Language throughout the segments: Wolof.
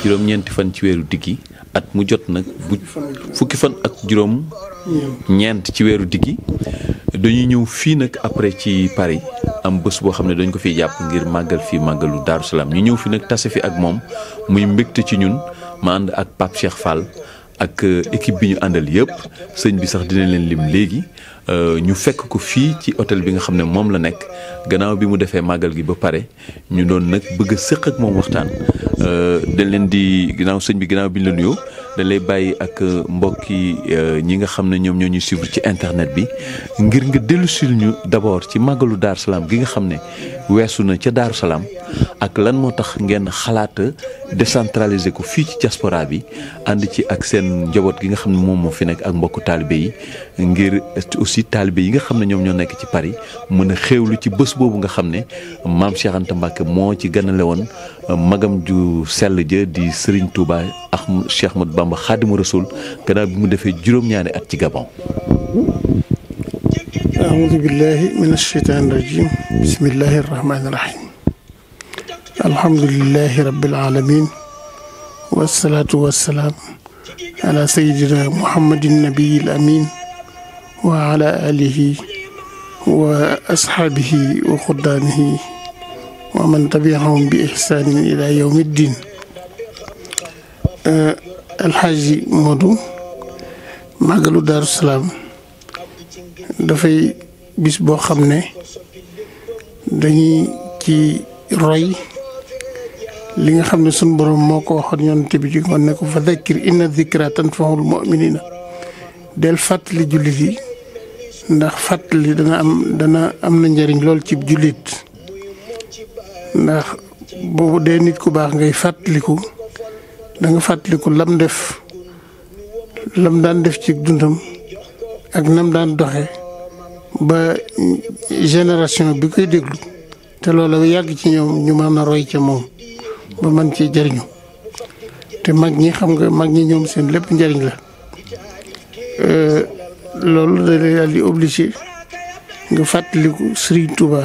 juróom-ñeenti fan ci weeru diggi at mu jot nag bu fukki fan ak juróom ñeent ci weeru diggi dañuy ñëw fii nag après ci Paris am bés boo xam ne dañ ko fiy jàpp ngir màggal fii màggalu Daaru Salaam ñu ñëw fi nag tase fi ak moom muy mbégte ci ñun ma ànd ak Pape Cheikh Fall ak équipe bi ñu àndal yëpp sëñ bi sax dina leen lim léegi ñu fekk ko fii ci hôtel bi nga xam ne moom la nekk gannaaw bi mu defee màggal gi ba pare ñu doon nag bëgg a sëq ak moom waxtaan dañ leen di ginnaaw sëñ bi ginnaaw bi ñu la nuyoo dañ lay bàyyi ak mbokki ñi nga xam ne ñoom ñoo ñuy suivre ci internet bi ngir nga dellusil ñu d'abord ci màggalu Daaru Salaam gi nga xam ne weesu na ca Daaru Salaam ak lan moo tax ngeen xalaata décentraliser ko fii ci diaspora bi ànd ci ak seen njaboot gi nga xam ne moom moo fi nekk ak mbokku taalibe yi ngir aussi taalibe yi nga xam ne ñoom ñoo nekk ci Paris mën a xéewlu ci bés boobu nga xam ne maam Cheikh Anta Mbacke moo ci ganale woon magam ju sell ja di Serigne Touba ak Cheikh Ahmadou Bamba Khadimu Rasul gannaaw bi mu defee juróom-ñaari at ci Gabon. أعوذ بالله من الشيطان الرجيم بسم الله الرحمن الرحيم الحمد لله رب العالمين والصلاة والسلام على سيدنا محمد النبي الأمين وعلى آله وأصحابه وخدامه ومن تبعهم بإحسان إلى يوم الدين الحاج مودو مàggalu Daaru Salaam dafay bis boo xam ne dañuy ci roy li nga xam ne sunu borom moo ko waxoon yonent bi ci ngoon ne ko fa zakkir inna zikra tanfa'ul mu'minina del fàttali jullit yi ndax fàttali dana am na njariñ lool ci jullit ndax boobu dee nit ku baax ngay fàttaliku da nga fàttaliku lam daan def ci dundam ak nam daan doxe ba génération bi koy déglu te loolu yàgg ci ñoom ñu mën a roy ca moom ba mën ci jariñu te mag ñi xam nga mag ñi ñoom seen lépp njariñ la loolu da lay daal di obligé nga fàttaliku Serigne Touba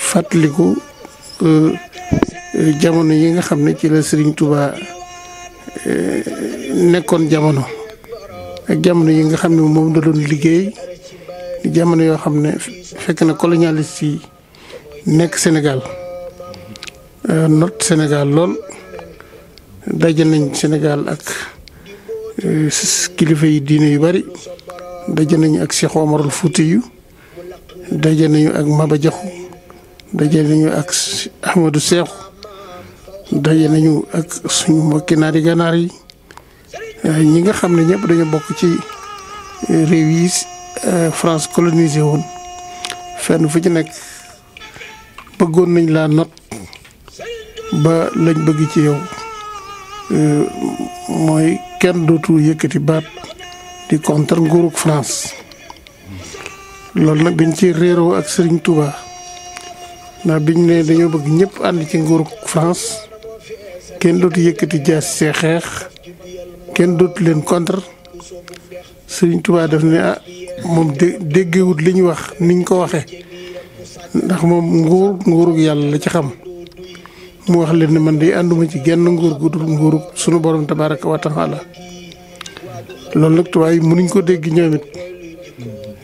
fàttaliku jamono yi nga xam ne ci la Serigne Touba nekkoon jamono ak jamono yi nga xam ne moom da doon liggéey di jamono yoo xam ne fekk na colonialiste yi nekk Sénégal not Sénégal lool daje nañ Sénégal ak kilifa yi diine yu bari daje nañu ak Cheikh Omarul Foutiyou daje nañu ak Maba Diakhou daje nañu ak Ahmadou Sékhou daje nañu ak suñu mbokki naari gànnaar yi ñi nga xam ne ñëpp dañu bokk ci réew yi France colonisé woon fenn fu ci nekk bëggoon nañ laa not ba lañ bëgg ci yow mooy kenn dootu yëkkati baat di contre nguurug France loolu nag dañ ci réeroo ak Serigne Touba ndax biñ ne dañoo bëgg ñëpp ànd ci nguurug France kenn dootu yëkkati jaas see xeex kenn dootu leen contre Serigne Touba daf ne moom déggewut li ñu wax niñ ko waxee ndax moom nguurug yàlla la ci xam mu wax leen ne man de ànduma ci genn nguur gu dul nguurug sunu borom tabaraka wa taala loolu nag tubaab yi mënuñ ko dégg ñoom it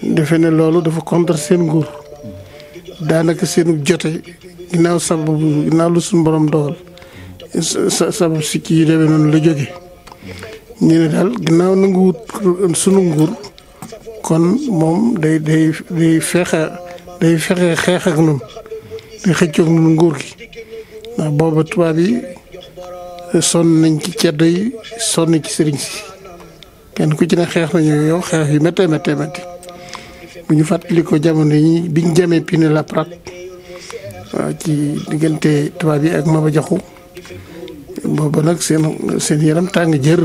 defe ne loolu dafa contre seen nguur daanaka seenu jote ginnaaw lu sunu borom dogal sabab si kii demee noonu la jóge ñu ne daal ginnaaw nangu wut sunu nguur kon moom day fexe xeex ak nun day xëccoog nun nguur gi ndax booba tubaab yi sonn nañ ci ceddo yi sonn ci sëriñ si kenn ku ci ne xeex nañu yow xeex yu méttee bu ñu fàttali ko jamono yi biñ jamee Pinet-Laprade waaw ci diggante tubaab yi ak Maba Diakhou booba nag seen yaram tàng jër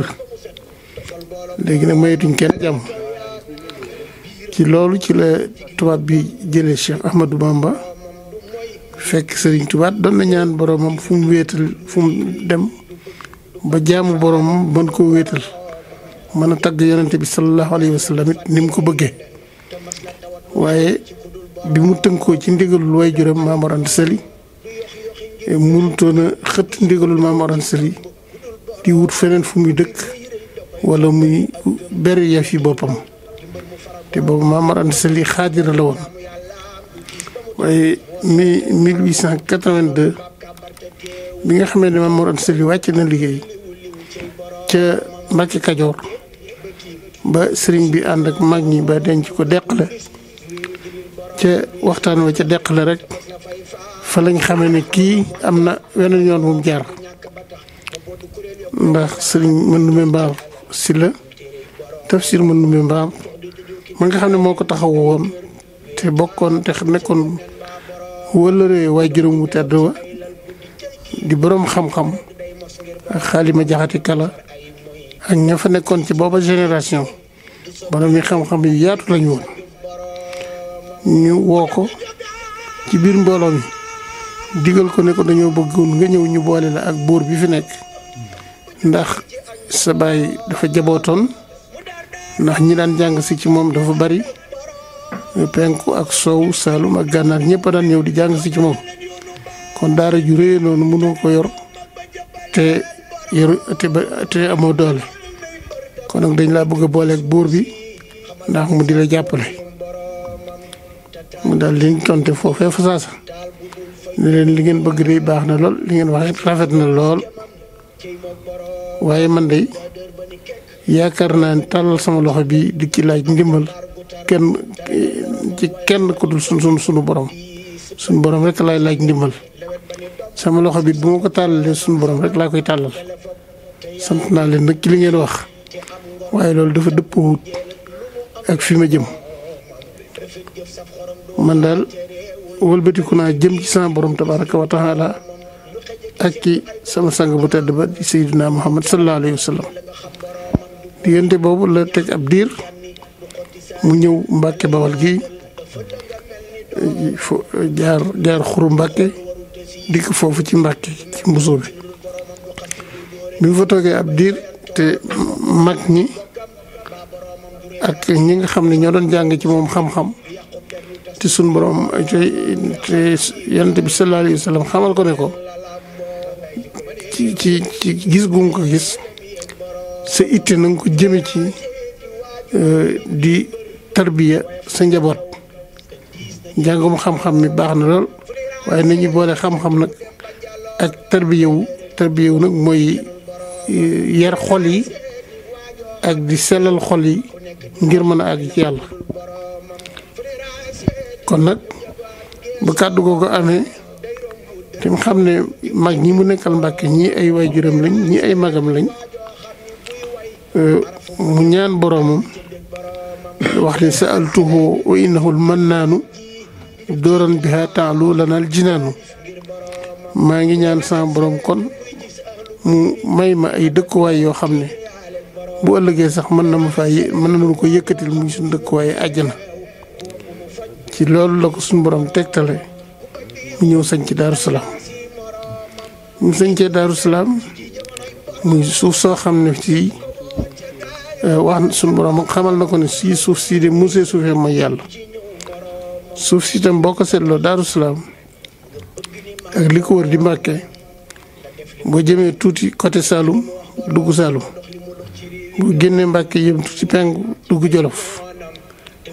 léegi nag mayetuñ kenn jàmm ci loolu ci la tubaab bi jëlee Cheikh Ahmadou Bamba fekk Serigne Touba doon na ñaan boromam fu mu wéetal fu mu dem ba jaamu boromam mën koo wéetal mën a tagg yonente bi sallallahu alayhi wa sallam it ni mu ko bëggee waaye bi mu tënkoo ci ndigalul waajuram Maam Mor Anta Sali mënutoon a xëtt ndigalul Maam Mor Anta Sali di wut feneen fu muy dëkk wala muy beri ya fi boppam te boobu Maam Mor Anta Sali xaadira la woon waaye 1882 bi nga xamee ne Maam Mor Anta Sali wàcc na liggéey ca Mbàkke Kajoor ba sëriñ bi ànd ak mag ñi ba denc ko Deqale ca waxtaan wa ca Deqale rek fa lañ xamee ne kii am na weneen yoon bu mu jaar ndax sëriñ Mandumbe Mbaar Sylla Tafsir Mandumbe Mbaar ma nga xam ne moo ko taxawu woon te bokkoon te nekkoon wëllëree waay juróom wu tedd wa di boroom xam-xam ak Xaalima Jaxate Kala ak ña fa nekkoon ci booba génération borom yi xam-xam yu yaatu lañu woon ñu woo ko ci biir mbooloo mi digal ko ne ko dañoo bëggoon nga ñëw ñu boole la ak buur bi fi nekk ndax sa baay dafa jabootoon ndax ñi daan jàng si ci moom dafa bari penku ak soow Saalum ak gànnaar ñëpp a daan ñëw di jàng si ci moom kon daara ju réy noonu mënoo ko yor te amoo doole kon nag dañ laa bëgg a booleeg buur bi ndax mu di la jàppale mu daal liñ tonte foofee fa saasa ne leen li ngeen bëgg de baax na lool li ngeen wax rafet na lool waaye man de yaakaar naa ne tàllal sama loxo bi di ci laaj ndimbal kenn ku dul sunu borom suñu borom rek laay laaj ndimbal sama loxo bi bu ma ko tàllalee suñu borom rek laa koy tàllal sant naa leen nag ci li ngeen wax waaye loolu dafa dëppoo ak fi ma jëm man daal wëlbatiku naa jëm ci sama borom tabaraka wa taala ak ci sama sang bu tedd ba di Seydina Muhammad sallallahu alayhi wa sallam diggante boobu la teg ab diir mu ñëw Mbàkke Bawal gi jaar xuru Mbàkke dikk foofu ci Mbàkke ci Mbuso bi mu fa toogee ab diir te mag ñi ak ñi nga xam ne ñoo doon jàng ci moom xam-xam te suñ borom te yonent bi sallallahu alayhi wa sallam xamal ko ne ko ci gis gu nga ko gis sa itte na nga ko jëme ci di tarbiya sa njaboot njàngum xam-xam mi baax na lool waaye nañu boole xam-xam nag ak tarbiyawu nag mooy yar xol yi ak di sellal xol yi ngir mën a àgg ci yàlla kon nag bu kàddu googu amee te mu xam ne mag ñi mu nekkal Mbàkke ñii ay waajuram lañ ñii ay magam lañ mu ñaan boroomam wax ne sa'altuhu wa innahu al-mannaanu dooran biha ta'lu lanal jinaanu maa ngi ñaan sama borom kon mu may ma ay dëkkuwaay yoo xam ne bu ëllëgee sax mën na ko yëkkatil muy suñu dëkkuwaay àjjana ci loolu la ko suñu borom tegtale mu ñëw sañ ci Daaru Salaam mu sañcee Daaru Salaam muy suuf soo xam ne ci wax suñu borom xamal na ko ne si suuf sii de musee suufee mooy yàlla suuf si itam boo ko seetloo Daaru Salaam ak li ko wër di Mbàkke boo jëmee tuuti côté Saloum dugg Saloum boo génnee Mbàkke jëm tuuti penku dugg Jolof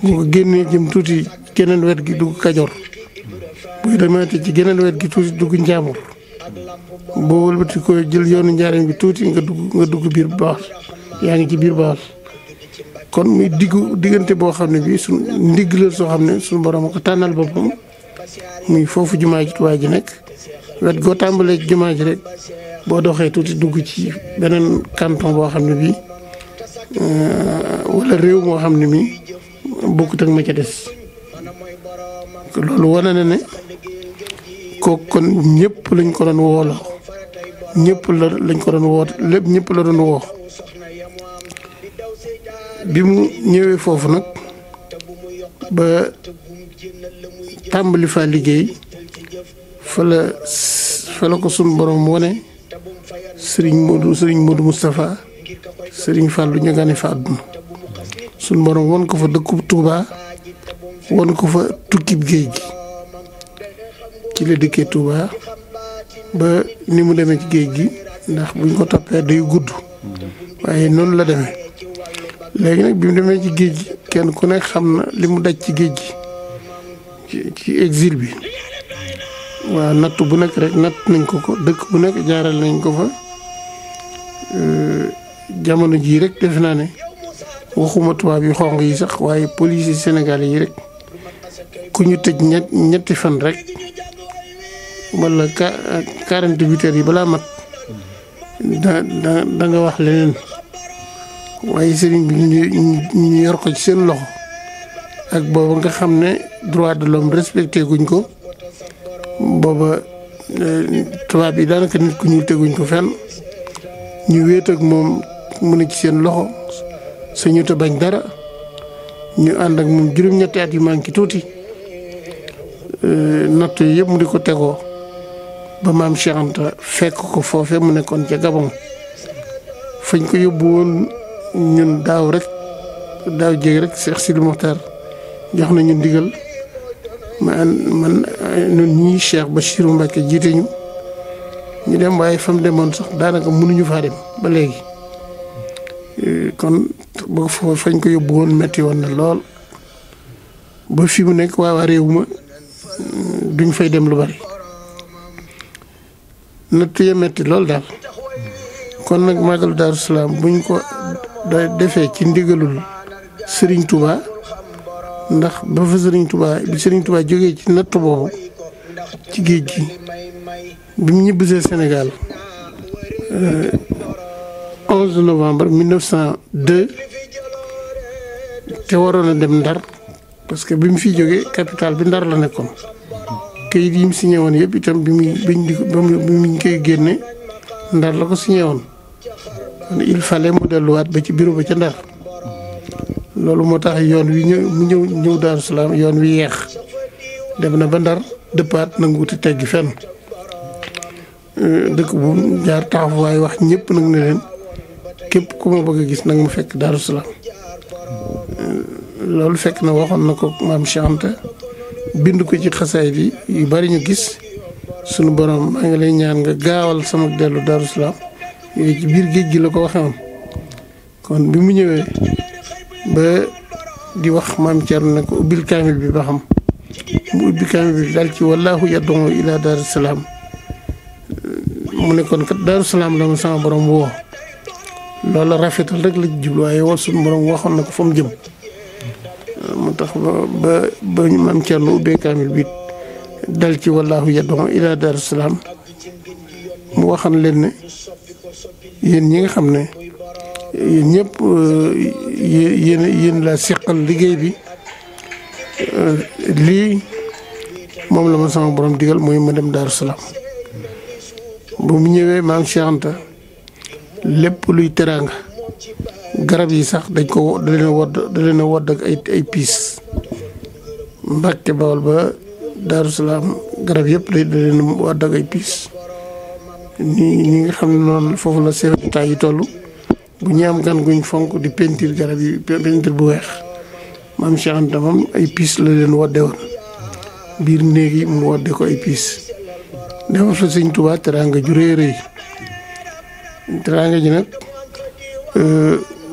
boo ko génnee jëm tuuti geneen wet gi dugg Kajoor buy demaate ci geneen wet gi tuuti dugg Njaambur boo wëlbati ko jël yoonu Njaaréem bi tuuti nga dugg biir Bawol yaa ngi ci biir Bawol kon muy diggante boo xam ne bii suñ ndigg la soo xam ne suñu borom a ko tànnal boppam muy foofu jumaa ji Tuubaa ji nekk wet goo tàmbalee jumaa ji rek boo doxee tuuti dugg ci beneen canton boo xam ne bii wala réew moo xam ne mii bokkut ak ma ca des loolu wane na ne kooku kon ñëpp lañ ko doon wooloo lañ ko doon woo lépp ñëpp la doon woo bi mu ñëwee foofu nag ba tàmbali fa liggéey fa la ko sunu borom wane sëriñ Modou Moustapha sëriñ Fallou ñu gane fa àdduna sunu borom won ko fa dëkkub Touba won ko fa tukkib géej gi ci la dëkkee Touba ba ni mu demee ci géej gi ndax buñ ko toppee day gudd waaye noonu la demee léegi nag bi mu demee ci géej gi kenn ku nekk xam na li mu daj ci géej gi ci exil bi waaw natt bu nekk rek natt nañ ko dëkk bu nekk jaaral nañ ko fa jamono jii rek defe naa ne waxuma tubaab yi xonq yi sax waaye police yi Sénégal yi rek ku ñu tëj ñetti fan rek wala 48 heures yi balaa mat da nga wax leneen waaye sëriñ bi ñu yor ko ci seen loxo ak booba nga xam ne droit de l'homme respecté guñ ko booba tubaab yi daanaka nit ku ñuul teguñ ko fenn ñu wéet ak moom mu ne ci seen loxo sañu te bañ dara ñu ànd ak moom juróom-ñetti at yu manqué tuuti natt yi yëpp mu di ko tegoo ba maam Cheikh Anta fekk ko foofe mu nekkoon ca Gabon fañ ko yóbbu woon ñun daaw jéeg rek Cheikh Sidi Mokhtar jox nañu ndigal man ñun ñii Cheikh Bachirou Mbacké jiite ñu dem waaye fa mu demoon sax daanaka mënuñu faa dem ba léegi kon boo foofu fañ ko yóbbu woon metti woon na lool ba fi mu nekk waa réew ma duñ fay dem lu bari natt ya metti lool daal kon nag màggalu Daaru Salaam buñ ko defee ci ndigalul Serigne Touba ndax ba fa Serigne Touba jógee ci natt boobu ci géej gi bi mu ñibbisee Sénégal 11 novembre 1902 te waroon a dem Ndar parce que bi mu fi jógee capitale bi Ndar la nekkoon kayit yi mu signé woon yëpp itam bi mu koy génne Ndar la ko signé woon il fallait mu delluwaat ba ci bureau ba ca Ndar loolu moo tax yoon wi ñëw Daaru Salaam yoon wi yeex dem na ba Ndar dëppaat nangu wuti teggi fenn dëkk bu jaar taxaw waaye wax ñëpp nag ne leen képp ku ma bëgg a gis nag mu fekk Daaru Salaam loolu fekk na waxoon na ko maam Cheikh Anta bind ko ci xasaay bi yu bari ñu gis sunu borom maa ngi lay ñaan nga gaawal sama dellu Daaru Salaam yooyu ci biir géej gi la ko waxee woon kon bi mu ñëwee ba di wax maam Thierno ne ko ubbil kaamil bi ba xam mu ubbi kaamil bi daal ci wallaahu yad'u ila Daaru Salaam mu ne kon kat Daaru Salaam la ma sama borom woo loolu rafetal rek la jublu waaye woo sunu borom waxoon na ko fa mu jëm moo tax ba maam Thierno ubbee kaamil bi dal ci wallaahu yad'u ila Daaru Salaam mu waxan leen ne yéen ñi nga xam ne yéen ñëpp yéen laa seqal liggéey bi lii moom la ma sama borom digal mooy ma dem Daaru Salaam bu mu ñëwee maam Cheikh Anta lépp luy teraanga garab yi sax da leen a wodd ak ay piis Mbàkke Bawol ba Daaru Salaam garab yëpp da leen a wodd ak ay piis ñi nga xam ne noonu foofu la chef d'État yi toll bu ñu am gan guñ fonk di peinture garab yi peinture bu weex maam Cheikh Anta moom ay piis la leen wodde woon biir néeg yi mu wodde ko ay piis defal fa Sëñ Tuubaa teraanga ju rëy rëy teraanga ji nag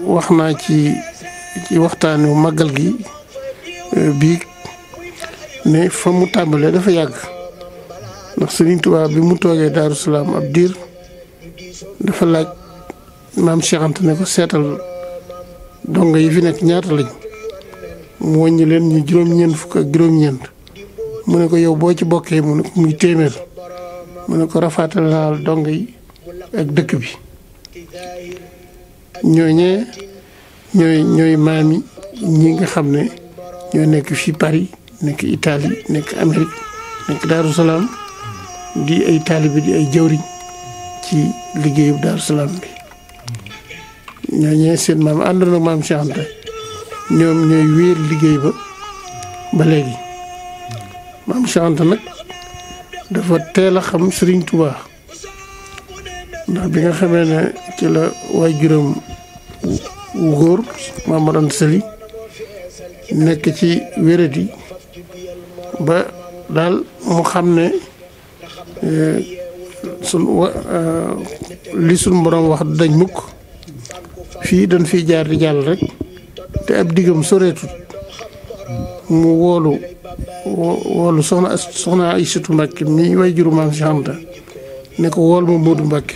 wax naa ci waxtaanu màggal gi bii ne fa mu tàmbalee dafa yàgg ndax Sëriñ Tuubaa bi mu toogee Daaru Salaam ab diir dafa laaj maam Cheikh Anta ne ko seetal donga yi fi nekk ñaata lañ mu wàññi leen ñu juróom-ñeent fukk ak juróom-ñeent mu ne ko yow boo ci bokkee mu ne ko muy téeméer mu ne ko rafaatal naa donga yi ak dëkk bi ñooñee ñooy maam yi ñi nga xam ne ñoo nekk fii Paris nekk Italie nekk Amérique nekk Daaru Salaam di ay taalibe di ay jawriñ ci liggéeyu Daaru Salaam bi ñooñee seen maam ànd na maam Cheikh Anta ñoom ñooy wéer liggéey ba léegi maam Cheikh Anta nag dafa teel a xam Serigne Touba ndax bi nga xamee ne ci la waajuram wu góor Maam Mor Anta Sali nekk ci wéradi ba daal mu xam ne li sun borom wax dañ mukk fii dañ fiy jaar di jàll rek te ab diggam soreetut mu woolu soxna Aysatu Mbàkke mi way juru maam Cheikh Anta ne ko wool ma Moodu Mbàkke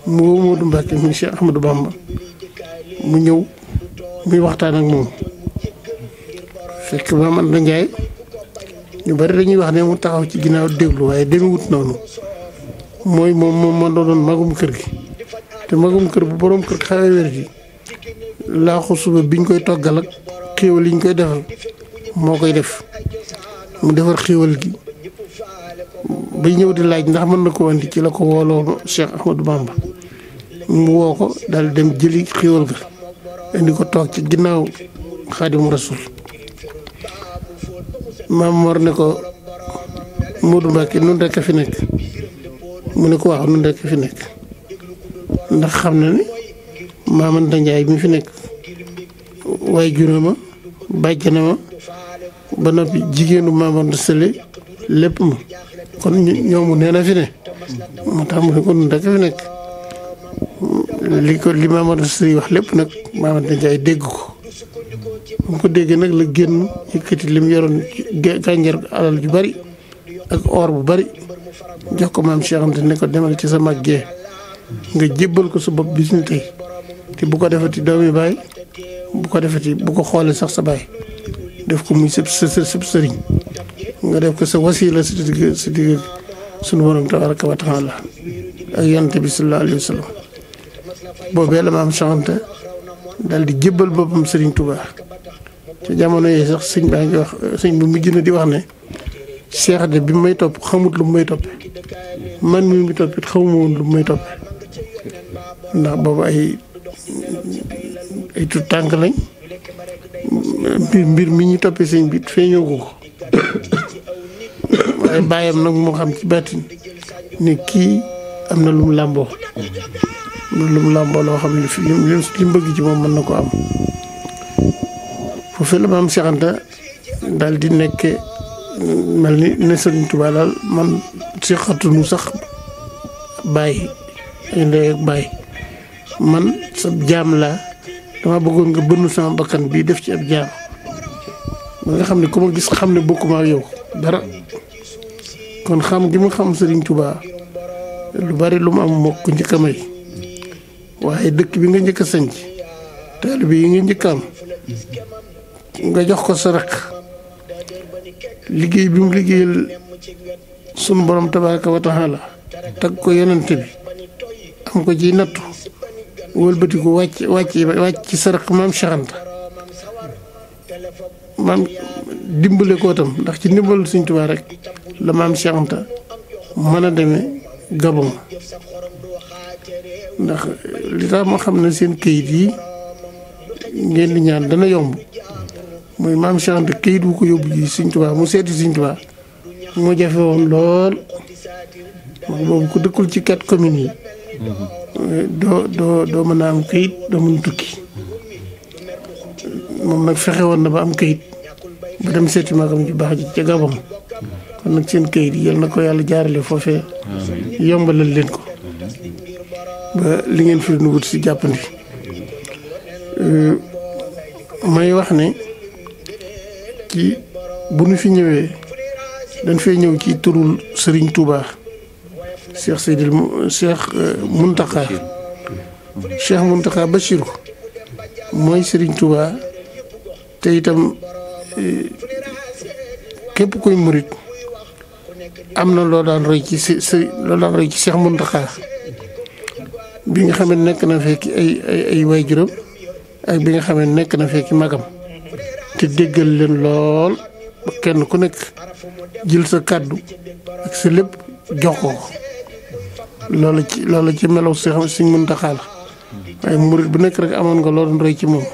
mu woo Moodu Mbàkke mi Cheikh Ahmadou Bamba mu ñëw muy waxtaan ak moom fekk Maam Anta Njaay ñu bari dañuy wax ne mu taxaw ci ginnaaw déglu waaye demewut noonu mooy moom moo doon magum kër gi te magum kër bu boroom kër xawee wér gi laaxu suba biñ koy toggal ak xéewal yi ñu koy defal moo koy def mu defar xéewal gi bay ñëw di laaj ndax mën na ko andi ci la ko wooloo Cheikh Ahmadou Bamba mu woo ko daal dem jëli xéewal ga indi ko toog ci ginnaaw Xaadimu Rasuul Maam Mor ne ko Moodu Mbàkke nun rekk a fi nekk mu ne ko waaw nun rekk a fi nekk ndax xam na ni Maam Anta Njaay mi fi nekk waaye juróoma bàjjana ma ba noppi jigéenu Maam Anta Sële lépp ma kon ñoomu nee na fi ne moo tax mu ne ko nun rekk a fi nekk li Maam Anta Sële wax lépp nag Maam Anta Njaay dégg ko mu ko déggee nag la génn yëkkati li mu yoroon gànjar alal ju bari ak or bu bari jox ko Maam Cheikh Anta ne ko demal ci sa mag gee nga jébbal ko sa bopp bis ni tey te bu ko defati doomi baay bu ko defati bu ko xoolee sax sa baay def ko muy sëb sëriñ nga def ko sa wasiila si digg sunu borom tabaraka wa taala ak yonent bi sallallahu alayhi wa sallam boobee la Maam Cheikh Anta daal di jébbal boppam Sëriñ Tuubaa te jamono yooyu sax sëñ baa ngi wax sëñ bi mujj na di wax ne Cheikh de bi may topp xamut lu mu may toppe man mi toppit xamuma woon lu mu may toppe ndax boobu ay tut tànk lañ mbir mi ñu toppee sëñ bi feeñoogu ko waaye bàyyam nag moo xam ci bàttin ne kii am na lu mu làmboo loo xam ne li mu bëgg ci moom mën na ko am foofu la Maam Cheikh Anta daal di nekke mel ni ne Sëriñ Tuubaa daal man seqatunu sax bàyyi ay ndey ak bàyyi man sa jaam laa dama bëggoon nga bënn sama bakkan bii def ci ab jaam ba nga xam ne ku ma gis xam ne bokkuma ak yow dara kon xam gi mu xam Sëriñ Tuubaa lu bari lu mu am moo ko njëkk a may waaye dëkk bi nga njëkk a sanc taalibe yi nga njëkk a am nga jox ko sa rakk liggéey bi mu liggéeyal sunu borom tabaraka wa taala tag ko yonent bi am ko ci nattu wëlbati ko wàcc ci sa rakk Maam Cheikh Anta maam dimbale ko tam ndax ci ndimbalu Sëriñ Tuubaa rek la Maam Cheikh Anta mën a demee Gabon ndax li tax ma xam ne seen këyit yi ngeen di ñaan dana yomb mooy Maam Cheikh Anta këyit wu ko yóbbu ji Sëriñ Tuubaa mu seeti Sëriñ Tuubaa moo jafe woon lool ndax boobu ku dëkkul ci 4 communes yi doo mën a am këyit doo mën tukki moom nag fexe woon na ba am këyit ba dem seeti magam ju baax ji ca Gabon kon nag seen këyit yi yal na ko yàlla jaarale foofee yombalal leen ko ba li ngeen fi nu wut si jàppandi may wax ne ci bu nu fi ñëwee dañ fay ñëw ci turul Serigne Touba Cheikh Mountakha Bachirou mooy Serigne Touba te itam képp kuy murit am na loo daan roy ci Cheikh Mountakha bi nga xam ne nekk na fekki ay waajuram ak bi nga xam ne nekk na fekki magam te déggal leen lool ba kenn ku nekk jël sa kàddu ak sa lépp jox ko loolu ci melaw Sëriñ Muntaxa la waaye murit bu nekk rek amoon nga loo doon roy ci moom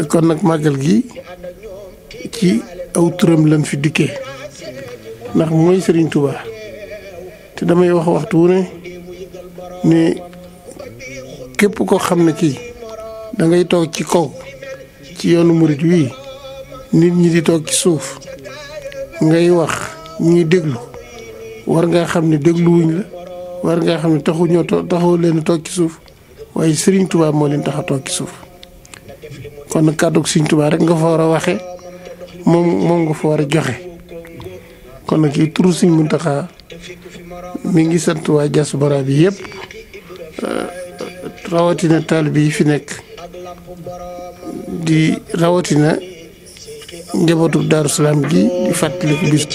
kon nag màggal gi ci aw turam lañ fi dikkee ndax mooy Sëriñ Tuubaa te damay wax waxtu wu ne képp koo xam ne kii da ngay toog ci kaw ci yoonu murit wii nit ñi di toog ci suuf ngay wax ñuy déglu war ngaa xam ne dégluwuñ la war ngaa xam ne taxu leen a toog ci suuf waaye Serigne Touba moo leen tax a toog ci suuf kon nag kàddu Serigne Touba rek nga fa war a waxee moom nga fa war a joxe kon nag ci turu Serigne Mountakha mi ngi sant waa diaspora bi yëpp rawatina taalibe yi fi nekk di rawatina njabootu Daaru Salaam gi di fàttaliku bis.